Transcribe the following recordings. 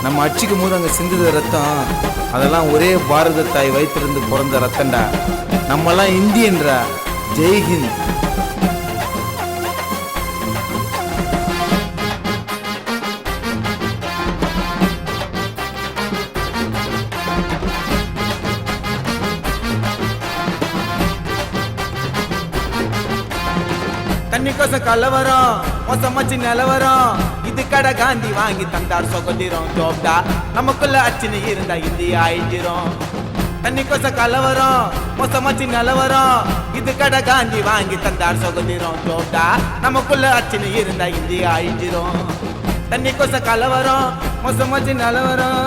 நம்ம அடிச்சுக்கும் போது அங்கே சிந்துத ரத்தம் அதெல்லாம் ஒரே பாரத தாய் வயிற்றிலிருந்து பிறந்த ரத்தம்டா. நம்மெல்லாம் இந்தியன்றா. ஜெய்ஹிந்த். தண்ணி கோச கலவரம் மோசமாச்சு நிலவரம் இது கடை காந்தி வாங்கி தந்தார் சுதந்திரம் ஜோப்டா. நமக்குள்ள அச்சினு இருந்தா இந்தியா அழிஞ்சிரும். தண்ணி கோச கலவரம் மோசமாச்சு நிலவரம் இது கடை காந்தி வாங்கி தந்தார் சுதந்திரம் ஜோப்டா. நமக்குள்ள அச்சினு இருந்தா இந்தியா அழிஞ்சிரும். தண்ணி கோச கலவரம் மோசமாச்சு நிலவரம்.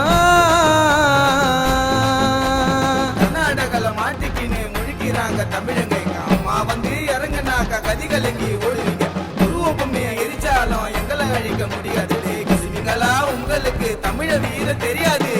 கர்நாடகால மாட்டிக்கின்னு முழிக்கிறாங்க தமிழங்க. அம்மா வந்து இறங்குனாக்கா கதிகலங்கி ஓடுவீங்க. உருவப்பமைய எரிச்சாலும் எங்களை அழிக்க முடியாது. கிசுமிகளா உங்களுக்கு தமிழ வீர தெரியாது.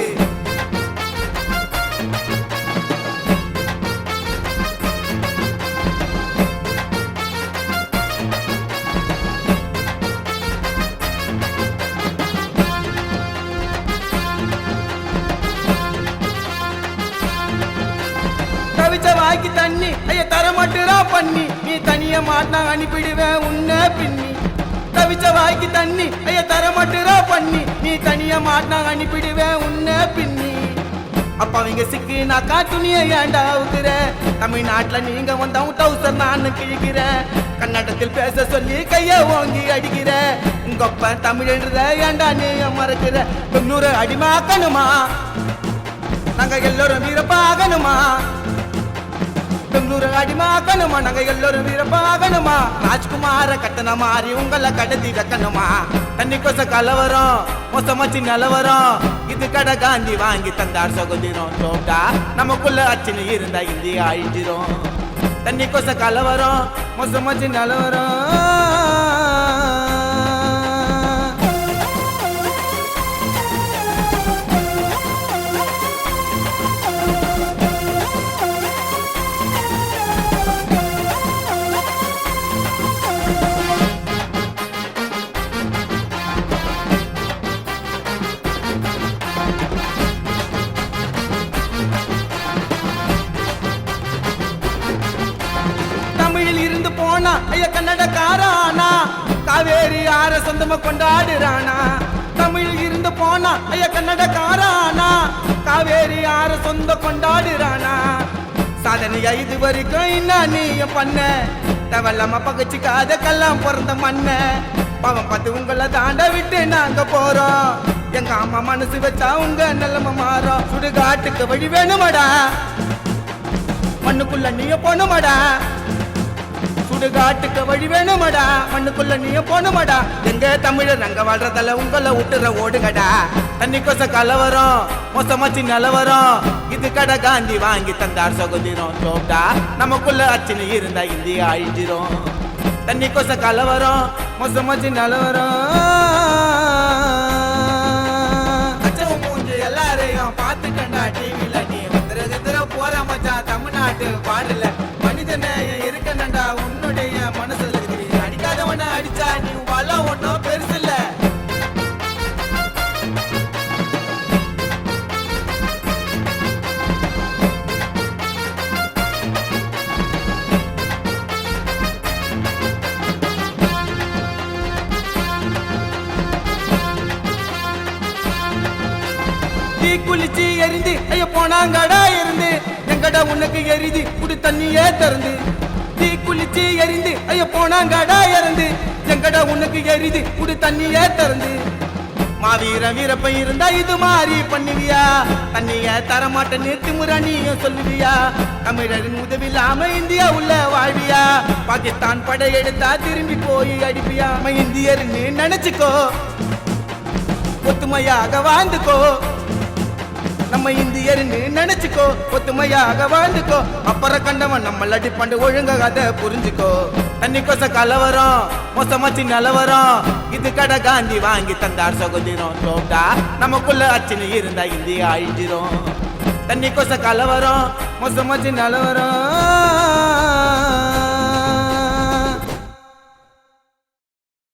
தவிச்ச வாய்க்கு தண்ணி ஐய தர மாட்டுறா பண்ணி நீ தனிய மாட்டினா அனுப்பிடுவேன் உன்ன பின்னி. தவிச்ச வாய்க்கு தண்ணி ஐய தர மாட்டுறா பண்ணி நீ தனிய மாட்டினா அனுப்பிடுவேன் உன்ன பின்னி. அப்ப அவங்க சிக்கி நான் காட்டுனிய ஏண்டா அவுக்குற. தமிழ்நாட்டுல நீங்க வந்தவன் டவுசர் நான் கிழிக்கிற. கன்னடத்தில் பேச சொல்லி கைய ஓங்கி அடிக்கிற. உங்க அப்ப தமிழ்ன்ற ஏண்டா நீ மறக்கிற. 90 அடிமாக்கணுமா நாங்க எல்லோரும் வீரப்பாகணுமா. 90 அடிமாக்கணுமா நாங்க எல்லோரும் வீரப்பாகணுமா. ராஜ்குமார கட்டண மாறி உங்களை கடத்தி வைக்கணுமா. தண்ணி கோச கலவரம் மோசமாச்சு நிலவரம் இது கடை காந்தி வாங்கி தந்தார் சுதந்திரம் ஜோப்டா. நமக்குள்ள அச்சினு இருந்தா இந்தியா அழிஞ்சிரும். தண்ணி கோச கலவரம் மோசமாச்சு நிலவரம். போனா ஐய கன்னடக்காரானா காவேரி ஆற சொந்தமா கொண்டாடுறானா. தமிழ் இருந்து போனா ஐய கன்னடக்காரானா காவேரி ஆற சொந்த கொண்டாடுறானா. சாதனையா இது வரைக்கும் என்ன நீ பண்ண தவல்லாம பகச்சிக்காத கல்லாம் பிறந்த மண்ண. பாவம் பார்த்து உங்களை தாண்ட விட்டு நாங்க போறோம். எங்க அம்மா மனசு வச்சா உங்க நிலைமை மாறும். சுடுகாட்டுக்கு வழி வேணுமாடா மண்ணுக்குள்ள நீய போனுமாடா. சுடுகாட்டுக்கு வழி வேணுமாடா மண்ணுக்குள்ள நீய போனுமாடா. எங்க தமிழர் நாங்க வாழ்றதால உங்களை விட்டுற ஓடுங்கடா. தண்ணி கோச கலவரம் மோசமாச்சு நிலவரம் இது கடை காந்தி வாங்கி தந்தார் சுதந்திரம் ஜோப்டா. நமக்குள்ள அச்சினு இருந்தா இந்தியா அழிஞ்சிரும். தண்ணி கோச கலவரம் மோசமாச்சு நிலவரம். எல்லாரையும் பார்த்துட்டா டிவில நீ வந்துற போற மச்சா. தமிழ்நாட்டு பாடல மனிதன இருக்கண்டா உன்னுடைய மனசுல அடிக்காதவன அடிச்சா நீ வள ஒன்னும் பெருசு இல்ல. தீ குளிச்சு எரிந்து ஐய போனாங்கடா இருந்து எங்கடா உனக்கு எரிது குடி தண்ணியே திறந்து. தீ குளிச்சு எரிந்து ஐய போனாங்கடா இறந்து எங்கடா உனக்கு எரிது குடி தண்ணியே திறந்து. மாவீர வீரப்ப இருந்தா இது மாதிரி பண்ணுவியா. தண்ணிய தரமாட்ட நிறுத்தி முரணியும் சொல்லுவியா. தமிழரின் உதவி இல்லாம இந்தியா உள்ள வாழ்வியா. பாகிஸ்தான் படையெடுத்தா திரும்பி போய் அடிப்பியா. இந்தியர்னு நினைச்சுக்கோ ஒத்துமையாக வாழ்ந்துக்கோ. நம்ம இந்தியர்னு நினைச்சுக்கோ ஒத்துமையாக வாழ்ந்துக்கோ. அப்புறம் கண்டவன் நம்மள அடிப்பண்டு ஒழுங்காக அதை புரிஞ்சுக்கோ. தண்ணி கோச கலவரம் மோசமாச்சு நிலவரம் இது கடை காந்தி வாங்கி தந்தார் சுதந்திரம் ஜோப்டா. நமக்குள்ள அச்சினு இருந்தா இந்தியா அழிஞ்சிரும். தண்ணி கோச கலவரம் மோசமாச்சு நிலவரம்.